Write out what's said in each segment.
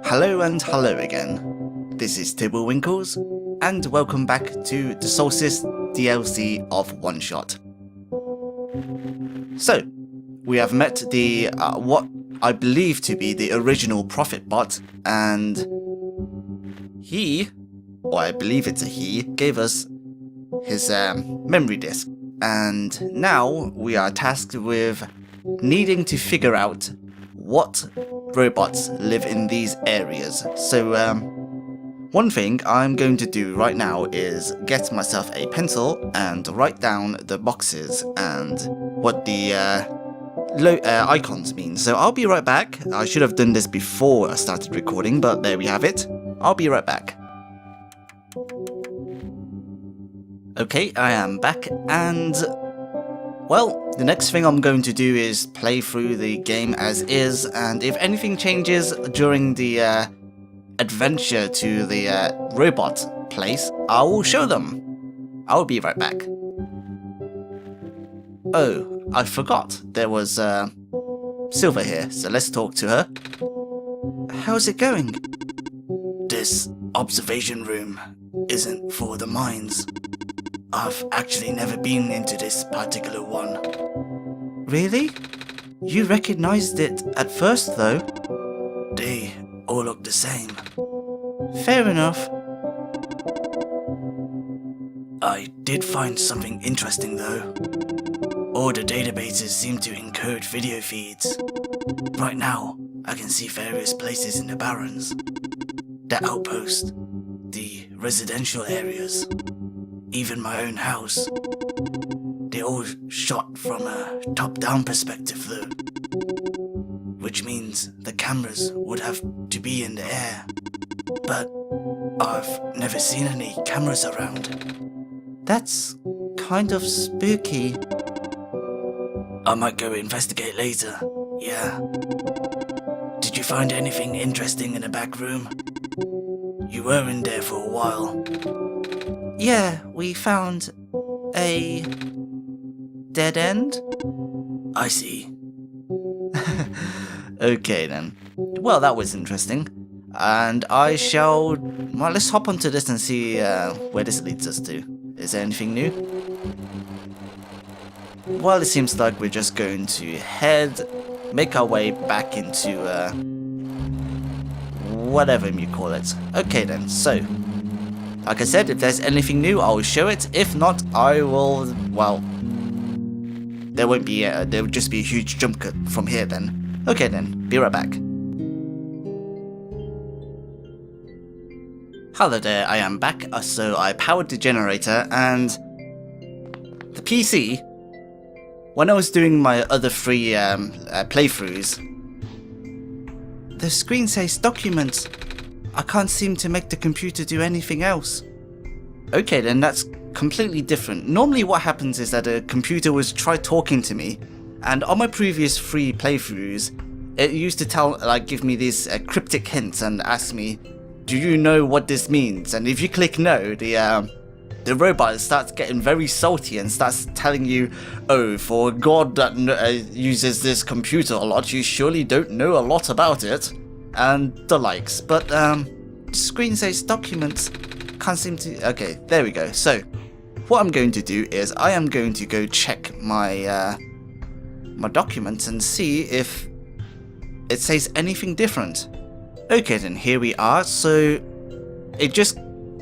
Hello and hello again. This is Tibblewinkles, and welcome back to the Solstice DLC of OneShot. So, we have met the what I believe to be the original Prophet bot, and he, or I believe it's a he, gave us his memory disk. And now we are tasked with needing to figure out what robots live in these areas. So one thing I'm going to do right now is get myself a pencil and write down the boxes and what the icons mean. So I'll be right back. I should have done this before I started recording, but there we have it. I'll be right back. Okay, I am back, and well, the next thing I'm going to do is play through the game as is, and if anything changes during the adventure to the robot place, I will show them. I'll be right back. Oh, I forgot there was Silver here, so let's talk to her. How's it going? This observation room isn't for the mines. I've actually never been into this particular one. Really? You recognized it at first, though. They all look the same. Fair enough. I did find something interesting, though. All the databases seem to encode video feeds. Right now, I can see various places in the Barrens, the outpost, the residential areas, even my own house. They all shot from a top-down perspective though, which means the cameras would have to be in the air. But I've never seen any cameras around. That's kind of spooky. I might go investigate later, yeah. Did you find anything interesting in the back room? You were in there for a while. Yeah, we found a dead end. I see. Okay then. Well, that was interesting. And I shall... Well, let's hop onto this and see where this leads us to. Is there anything new? Well, it seems like we're just going to make our way back into whatever you call it. Okay then, so... Like I said, if there's anything new, I'll show it. If not, I will, well, there won't be, there will just be a huge jump cut from here then. Okay then, be right back. Hello there, I am back. So I powered the generator, and the PC, when I was doing my other 3 playthroughs, the screen says documents. I can't seem to make the computer do anything else. Okay then, that's completely different. Normally what happens is that a computer will try talking to me, and on my previous 3 playthroughs, it used to give me these cryptic hints and ask me, do you know what this means? And if you click no, the robot starts getting very salty and starts telling you, oh, for a god that uses this computer a lot, you surely don't know a lot about it. And the likes, but screen says documents, can't seem to. Okay, there we go. So what I'm going to do is I am going to go check my my documents and see if it says anything different. Okay then, here we are. So it just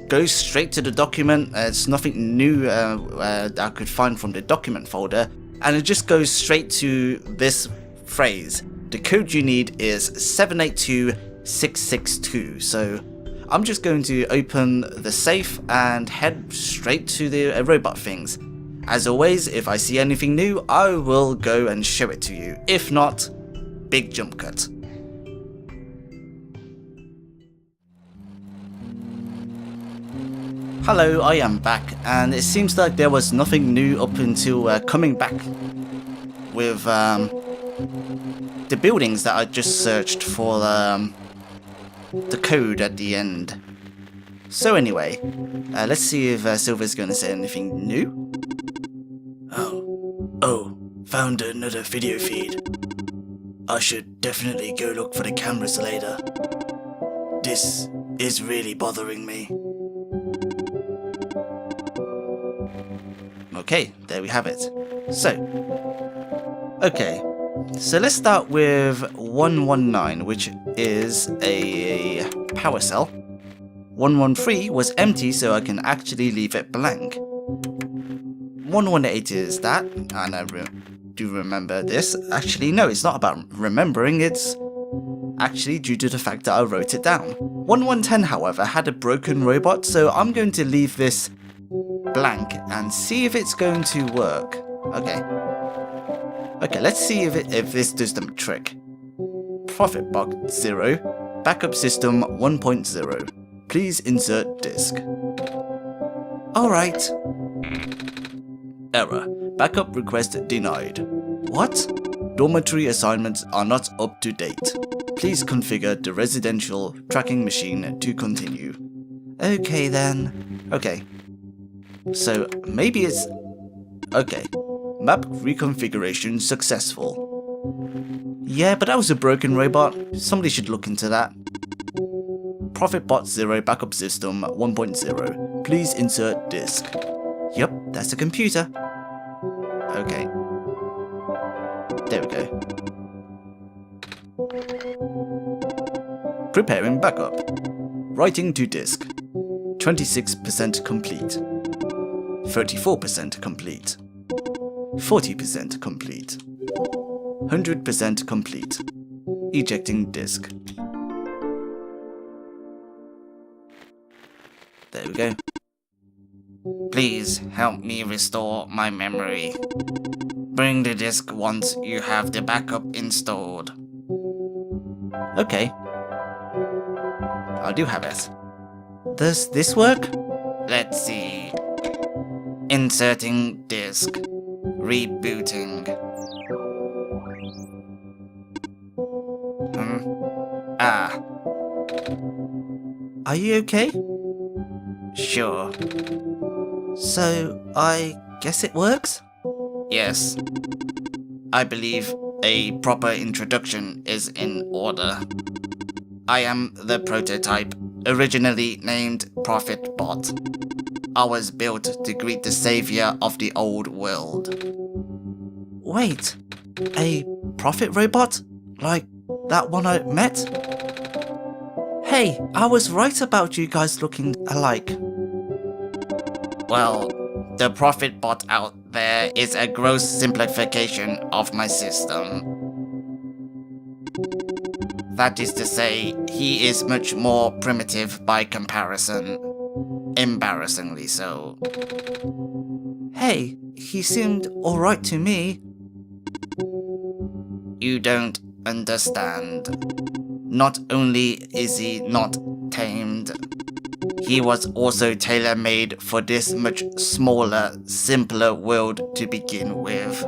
goes straight to the document. It's nothing new I could find from the document folder, and it just goes straight to this phrase. The code you need is 782662. So I'm just going to open the safe and head straight to the robot things. As always, if I see anything new, I will go and show it to you. If not, big jump cut. Hello, I am back, and it seems like there was nothing new up until coming back with the buildings that I just searched for the code at the end. So anyway, let's see if Silver's going to say anything new. Oh, found another video feed. I should definitely go look for the cameras later. This is really bothering me. Okay, there we have it. So let's start with 119, which is a power cell. 113 was empty, so I can actually leave it blank. 118 is that, and I do remember this. Actually, no, it's not about remembering, it's actually due to the fact that I wrote it down. 1110, however, had a broken robot, so I'm going to leave this blank and see if it's going to work. Okay, let's see if this does the trick. Profit box 0, backup system 1.0. Please insert disk. Alright. Error. Backup request denied. What? Dormitory assignments are not up to date. Please configure the residential tracking machine to continue. Okay then. Okay. So maybe it's... Okay. Map reconfiguration successful. Yeah, but that was a broken robot. Somebody should look into that. Profit bot 0 backup system 1.0. Please insert disk. Yep, that's a computer. Okay. There we go. Preparing backup. Writing to disk. 26% complete. 34% complete. 40% complete. 100% complete. Ejecting disk. There we go. Please help me restore my memory. Bring the disk once you have the backup installed. Okay. I do have it. Does this work? Let's see. Inserting disk. Rebooting. Are you okay? Sure. So, I guess it works? Yes. I believe a proper introduction is in order. I am the prototype, originally named Prophet Bot. I was built to greet the savior of the old world. Wait, a prophet robot? Like that one I met? Hey, I was right about you guys looking alike. Well, the prophet bot out there is a gross simplification of my system. That is to say, he is much more primitive by comparison. Embarrassingly so. Hey, he seemed alright to me. You don't understand. Not only is he not tamed, he was also tailor-made for this much smaller, simpler world to begin with.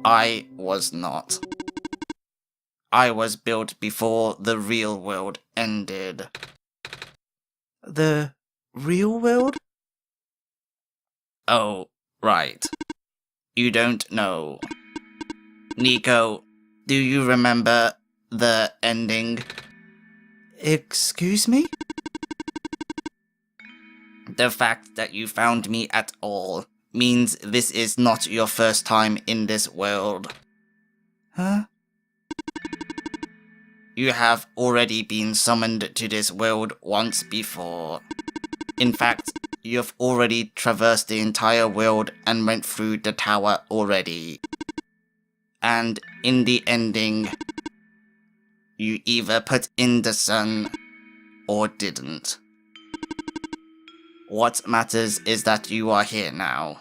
I was not. I was built before the real world ended. The real world? Oh, right. You don't know. Niko, do you remember the ending? Excuse me? The fact that you found me at all means this is not your first time in this world. Huh? You have already been summoned to this world once before. In fact, you have already traversed the entire world and went through the tower already. And in the ending, you either put in the sun or didn't. What matters is that you are here now.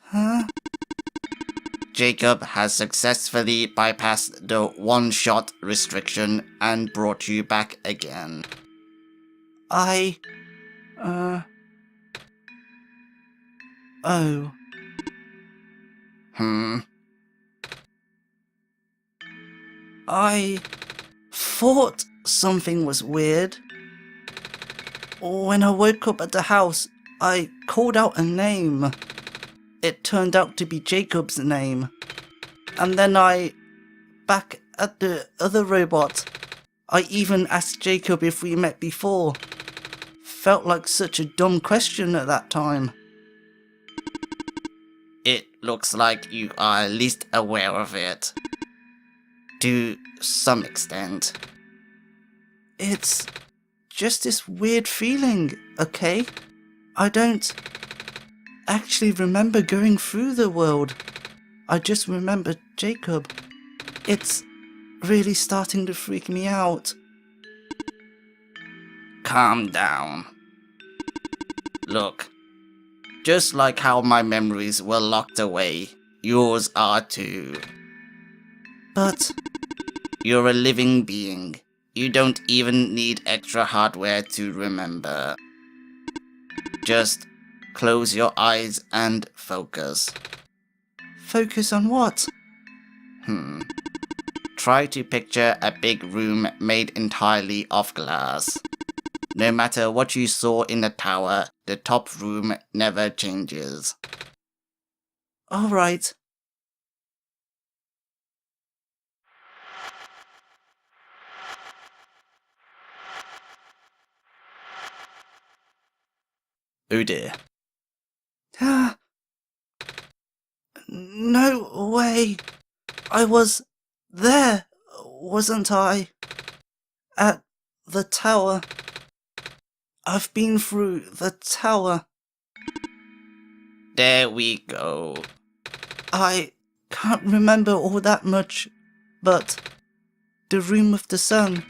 Huh? Jacob has successfully bypassed the one-shot restriction and brought you back again. Oh. I thought something was weird. When I woke up at the house, I called out a name. It turned out to be Jacob's name. And then back at the other robot, I even asked Jacob if we met before. Felt like such a dumb question at that time. It looks like you are at least aware of it. To some extent. It's just this weird feeling, okay? I don't actually remember going through the world. I just remember Jacob. It's really starting to freak me out. Calm down. Look, just like how my memories were locked away, yours are too. But you're a living being. You don't even need extra hardware to remember. Just close your eyes and focus. Focus on what? Try to picture a big room made entirely of glass. No matter what you saw in the tower, the top room never changes. Alright. Oh dear. No way. I was there, wasn't I? At the tower. I've been through the tower. There we go. I can't remember all that much, but the room with the sun,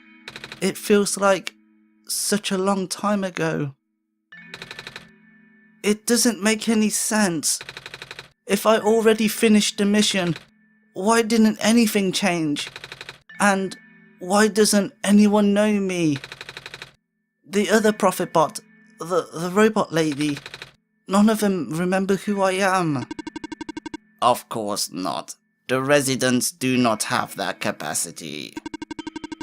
it feels like such a long time ago. It doesn't make any sense. If I already finished the mission, why didn't anything change? And why doesn't anyone know me? The other prophet bot, the robot lady, none of them remember who I am. Of course not. The residents do not have that capacity.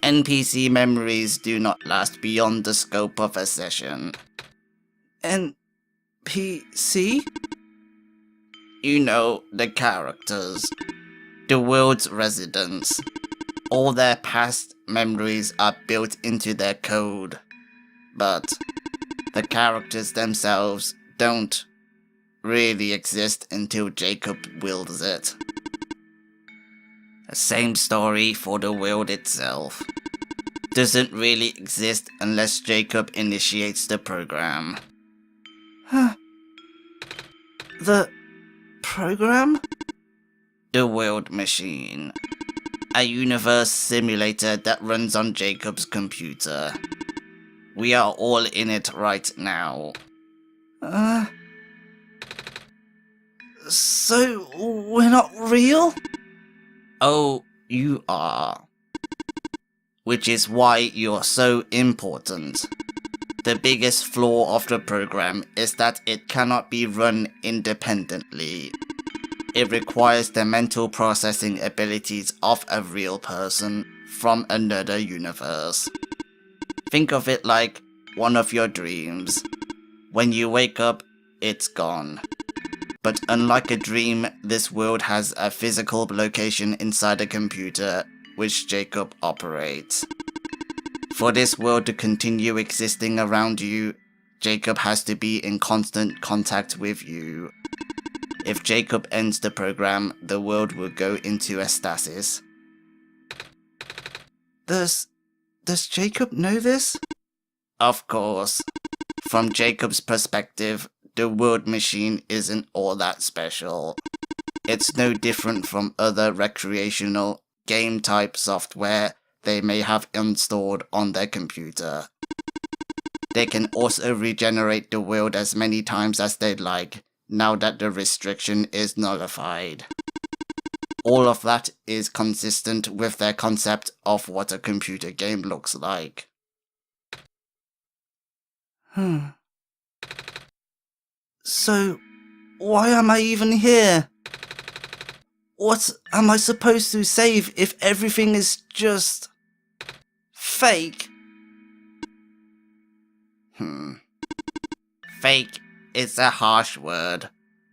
NPC memories do not last beyond the scope of a session. NPC? You know, the characters. The world's residents. All their past memories are built into their code. But the characters themselves don't really exist until Jacob wills it. The same story for the world itself. Doesn't really exist unless Jacob initiates the program. The program? The world machine. A universe simulator that runs on Jacob's computer. We are all in it right now. So we're not real? Oh, you are. Which is why you're so important. The biggest flaw of the program is that it cannot be run independently. It requires the mental processing abilities of a real person from another universe. Think of it like one of your dreams. When you wake up, it's gone. But unlike a dream, this world has a physical location inside a computer which Jacob operates. For this world to continue existing around you, Jacob has to be in constant contact with you. If Jacob ends the program, the world will go into a stasis. Does Jacob know this? Of course. From Jacob's perspective, the world machine isn't all that special. It's no different from other recreational game-type software they may have installed on their computer. They can also regenerate the world as many times as they'd like, now that the restriction is nullified. All of that is consistent with their concept of what a computer game looks like. So, why am I even here? What am I supposed to save if everything is just fake? Fake is a harsh word,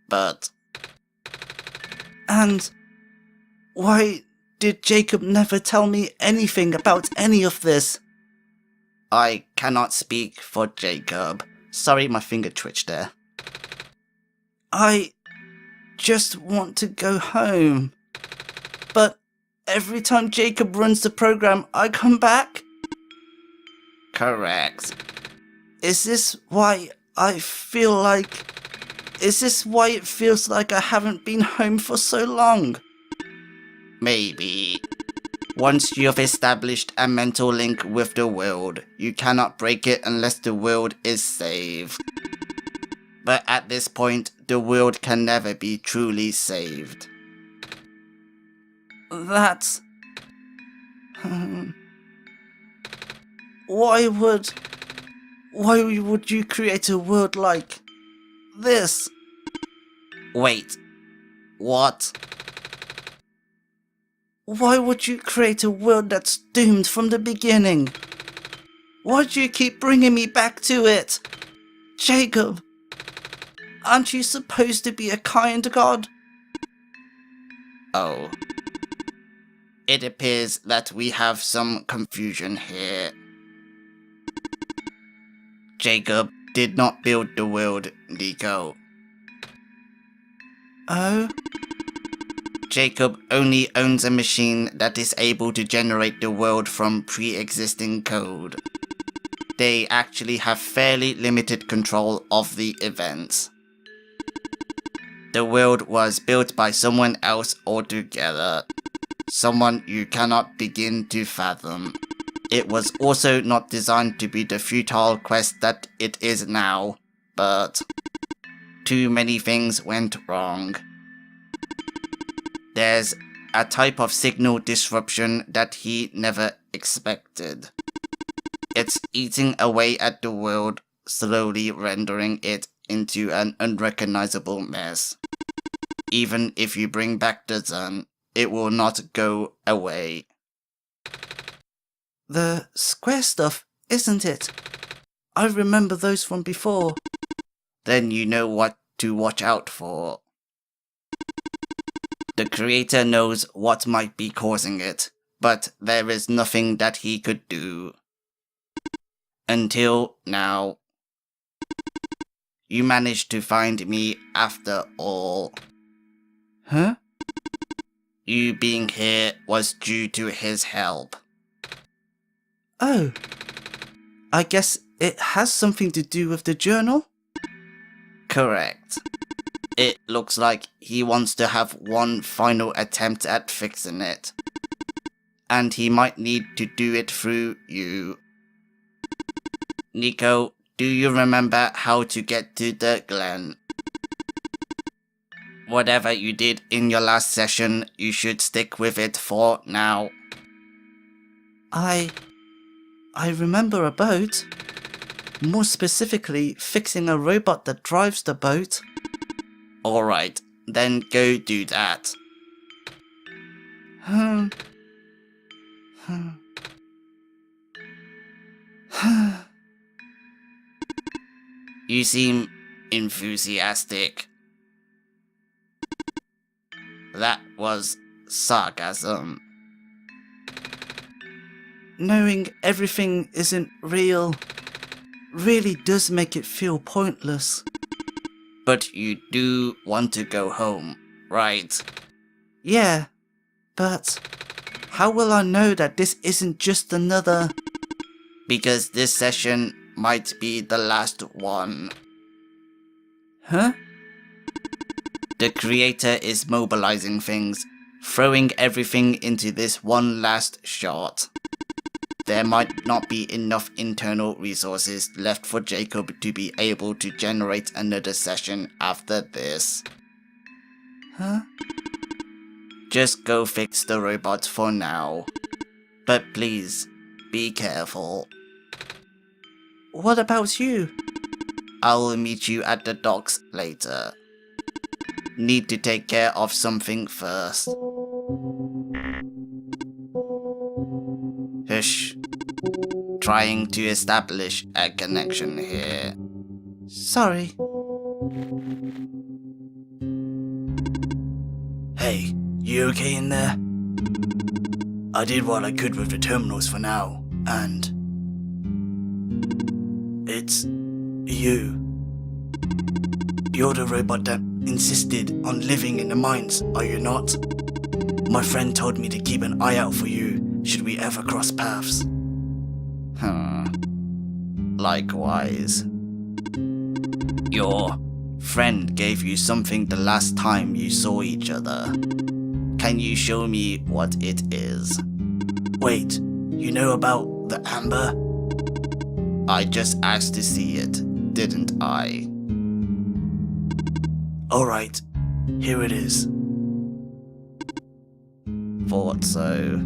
but... And why did Jacob never tell me anything about any of this? I cannot speak for Jacob. Sorry, my finger twitched there. I just want to go home. But every time Jacob runs the program, I come back? Correct. Is this why it feels like I haven't been home for so long? Maybe. Once you have established a mental link with the world, you cannot break it unless the world is saved. But at this point, the world can never be truly saved. That's... Why would you create a world like this? Wait, what? Why would you create a world that's doomed from the beginning? Why do you keep bringing me back to it? Jacob, aren't you supposed to be a kind god? Oh. It appears that we have some confusion here. Jacob did not build the world, Niko. Oh? Jacob only owns a machine that is able to generate the world from pre-existing code. They actually have fairly limited control of the events. The world was built by someone else altogether. Someone you cannot begin to fathom. It was also not designed to be the futile quest that it is now, but too many things went wrong. There's a type of signal disruption that he never expected. It's eating away at the world, slowly rendering it into an unrecognizable mess. Even if you bring back the sun, it will not go away. The square stuff, isn't it? I remember those from before. Then you know what to watch out for. The creator knows what might be causing it, but there is nothing that he could do. Until now. You managed to find me after all. Huh? You being here was due to his help. Oh. I guess it has something to do with the journal? Correct. It looks like he wants to have one final attempt at fixing it. And he might need to do it through you. Niko, do you remember how to get to the Glen? Whatever you did in your last session, you should stick with it for now. I remember a boat. More specifically, fixing a robot that drives the boat. Alright, then go do that. You seem enthusiastic. That was sarcasm. Knowing everything isn't real really does make it feel pointless. But you do want to go home, right? Yeah, but how will I know that this isn't just another... Because this session might be the last one. Huh? The creator is mobilizing things, throwing everything into this one last shot. There might not be enough internal resources left for Jacob to be able to generate another session after this. Huh? Just go fix the robot for now. But please, be careful. What about you? I'll meet you at the docks later. Need to take care of something first. Hush. Trying to establish a connection here. Sorry. Hey, you okay in there? I did what I could with the terminals for now, and... It's... you. You're the robot that insisted on living in the mines, are you not? My friend told me to keep an eye out for you, should we ever cross paths. Likewise. Your friend gave you something the last time you saw each other. Can you show me what it is? Wait, you know about the amber? I just asked to see it, didn't I? Alright, here it is. Thought so.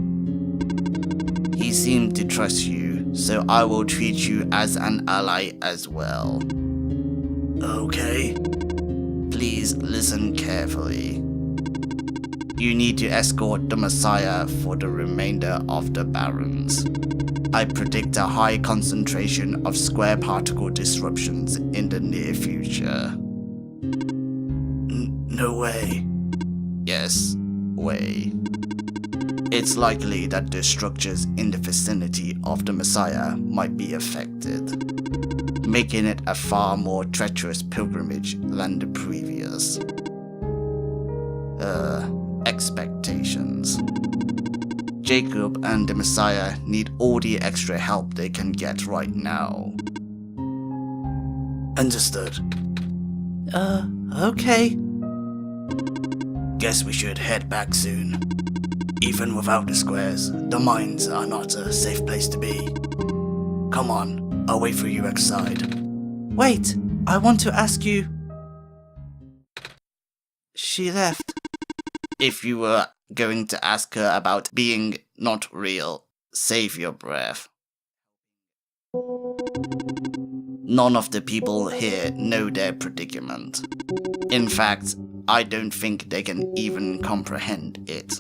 He seemed to trust you, so I will treat you as an ally as well. Okay. Please listen carefully. You need to escort the Messiah for the remainder of the Barons. I predict a high concentration of square particle disruptions in the near future. No way. Yes, way. It's likely that the structures in the vicinity of the Messiah might be affected, making it a far more treacherous pilgrimage than the previous. Expectations. Jacob and the Messiah need all the extra help they can get right now. Understood. Okay. Guess we should head back soon. Even without the squares, the mines are not a safe place to be. Come on, I'll wait for you outside. Wait, I want to ask you... She left. If you were going to ask her about being not real, save your breath. None of the people here know their predicament. In fact, I don't think they can even comprehend it.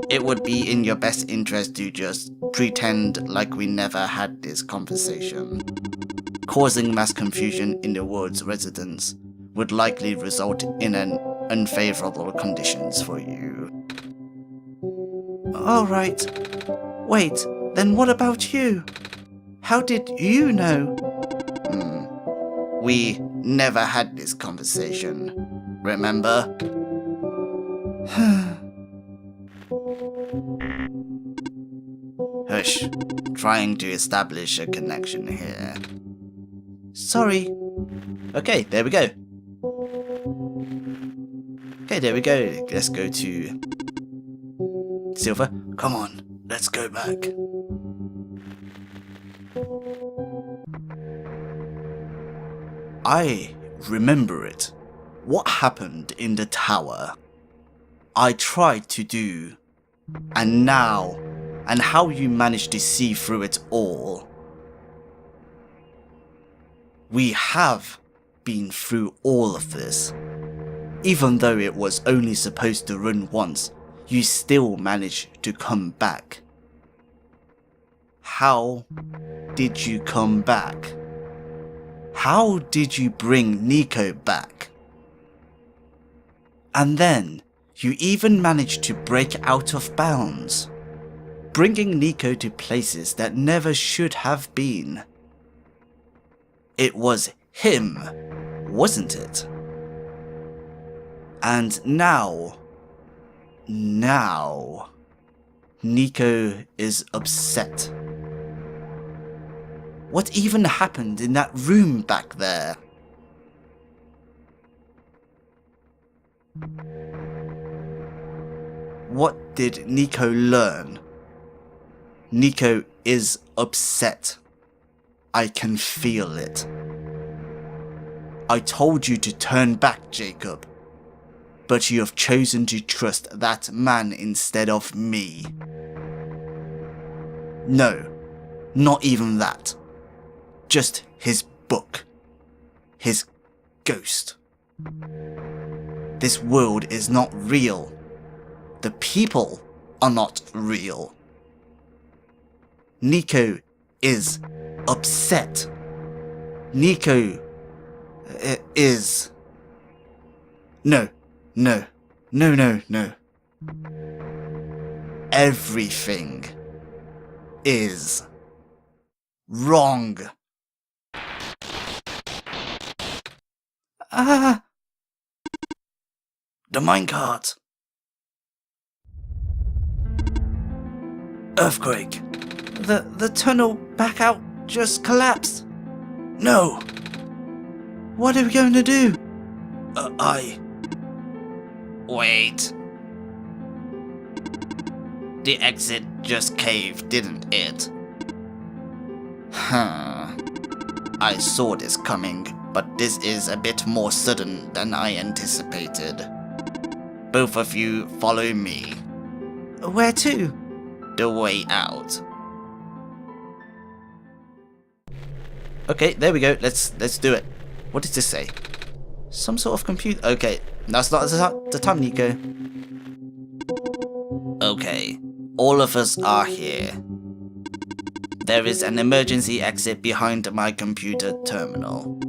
It would be in your best interest to just pretend like we never had this conversation. Causing mass confusion in the world's residents would likely result in an unfavorable conditions for you. Alright. Wait, then what about you? How did you know? We never had this conversation, remember? Hush, trying to establish a connection here. Sorry. Okay, there we go. Okay, there we go. Let's go to Silver. Come on, let's go back. I remember it. What happened in the tower? I tried to do. And now, and how you managed to see through it all. We have been through all of this. Even though it was only supposed to run once, you still managed to come back. How did you come back? How did you bring Niko back? And then, you even managed to break out of bounds, bringing Niko to places that never should have been. It was him, wasn't it? And now, Niko is upset. What even happened in that room back there? What did Niko learn? Niko is upset. I can feel it. I told you to turn back, Jacob. But you have chosen to trust that man instead of me. No, not even that. Just his book. His ghost. This world is not real. The people are not real. Niko is upset. Niko is... No. Everything is wrong. Ah! The minecart. Earthquake. The tunnel back out just collapsed. No. What are we going to do? Wait. The exit just caved, didn't it? I saw this coming, but this is a bit more sudden than I anticipated. Both of you follow me. Where to? The way out. Okay, there we go. Let's do it. What does this say? Some sort of computer. Okay, that's not the time, Niko. Okay, all of us are here. There is an emergency exit behind my computer terminal.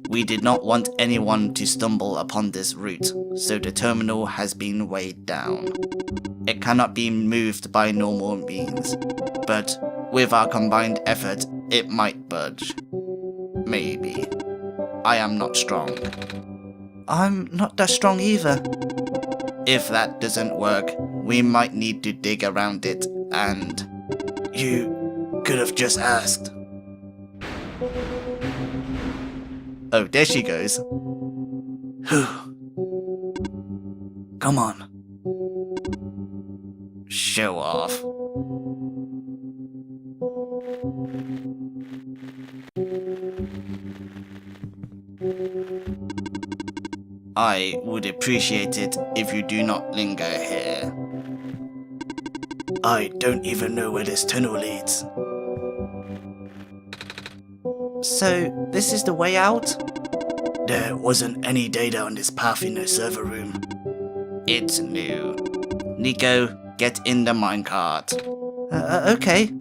We did not want anyone to stumble upon this route, so the terminal has been weighed down. It cannot be moved by normal means, but with our combined effort, it might budge. Maybe. I am not strong. I'm not that strong either. If that doesn't work, we might need to dig around it and... You could have just asked. Oh, there she goes. Whew. Come on. Show off. I would appreciate it if you do not linger here. I don't even know where this tunnel leads. So, this is the way out? There wasn't any data on this path in the server room. It's new. Niko, get in the minecart. Okay.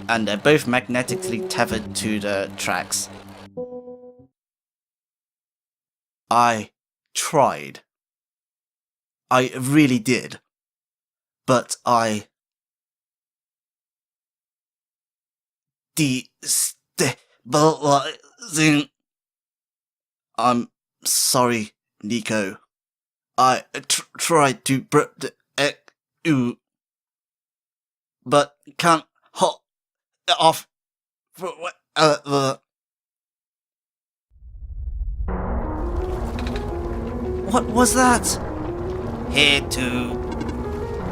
And they're both magnetically tethered to the tracks. I tried. I really did. But I... Destabilizing. I'm sorry, Niko. I tried to you, but can't hold off. What was that? Here to...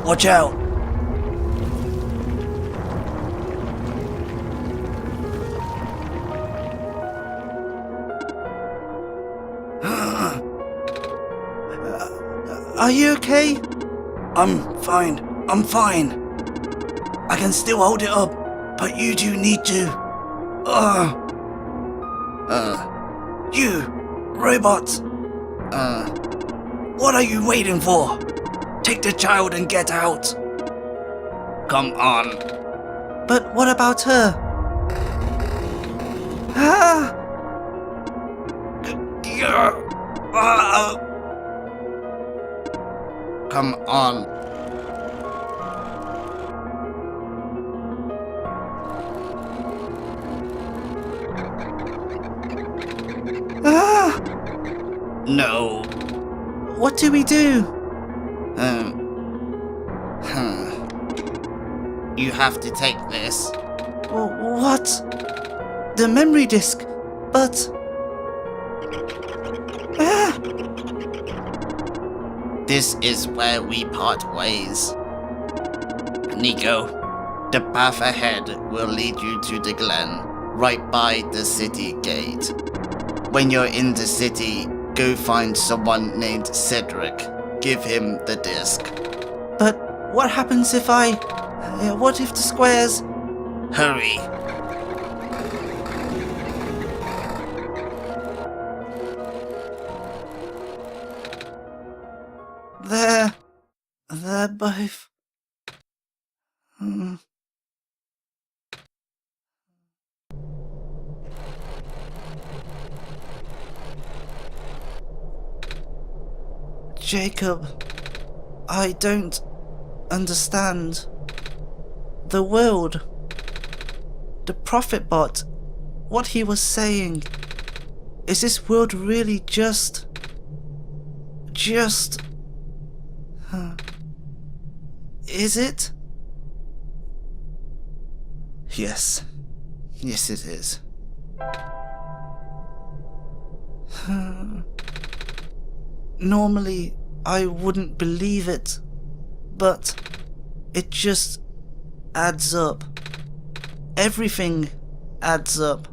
Watch out! Are you okay? I'm fine. I'm fine. I can still hold it up, but you two need to. You, robot. What are you waiting for? Take the child and get out. Come on. But what about her? Ah! Come on. Ah! No. What do we do? You have to take this. What? The memory disk. But... Ah! This is where we part ways. Niko, the path ahead will lead you to the glen, right by the city gate. When you're in the city, go find someone named Cedric. Give him the disc. But what happens if what if the squares... Hurry. They're both... Jacob, I don't understand. The world, the prophet bot, what he was saying, is this world really just... Is it? Yes. Yes, it is. Normally, I wouldn't believe it, but it just adds up. Everything adds up.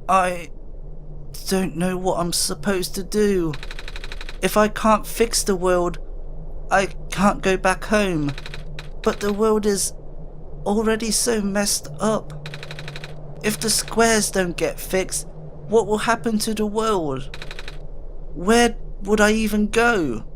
I don't know what I'm supposed to do. If I can't fix the world, I can't go back home. But the world is already so messed up. If the squares don't get fixed, what will happen to the world? Where would I even go?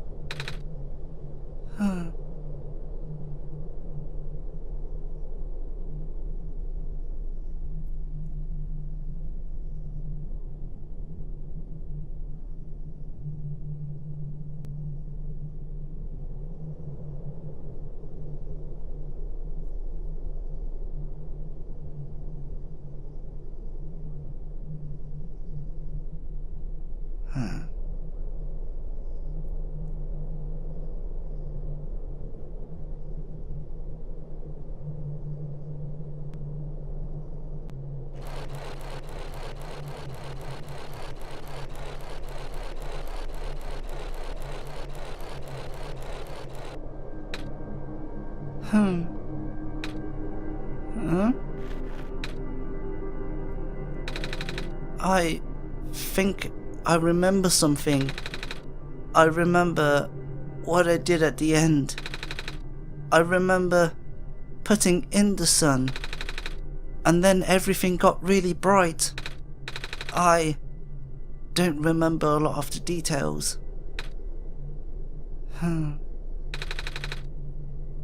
I think I remember something. I remember what I did at the end. I remember putting in the sun, and then everything got really bright. I don't remember a lot of the details.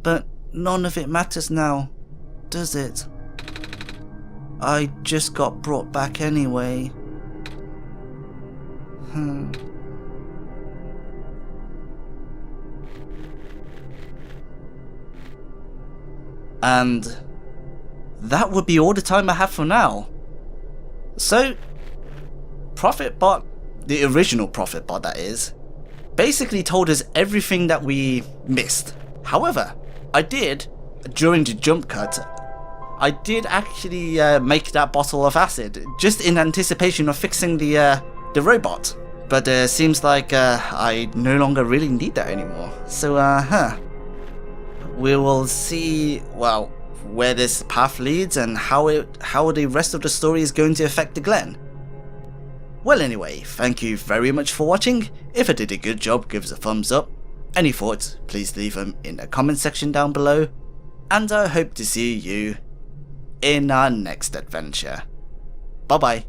But none of it matters now, does it? I just got brought back anyway. And that would be all the time I have for now. So, ProphetBot, the original ProphetBot that is, basically told us everything that we missed. However, I did, during the jump cut, I did actually make that bottle of acid, just in anticipation of fixing the robot. But seems like I no longer really need that anymore. So, we will see, well, where this path leads and how the rest of the story is going to affect the Glen. Well, anyway, thank you very much for watching. If I did a good job, give us a thumbs up. Any thoughts, please leave them in the comment section down below. And I hope to see you in our next adventure. Bye bye.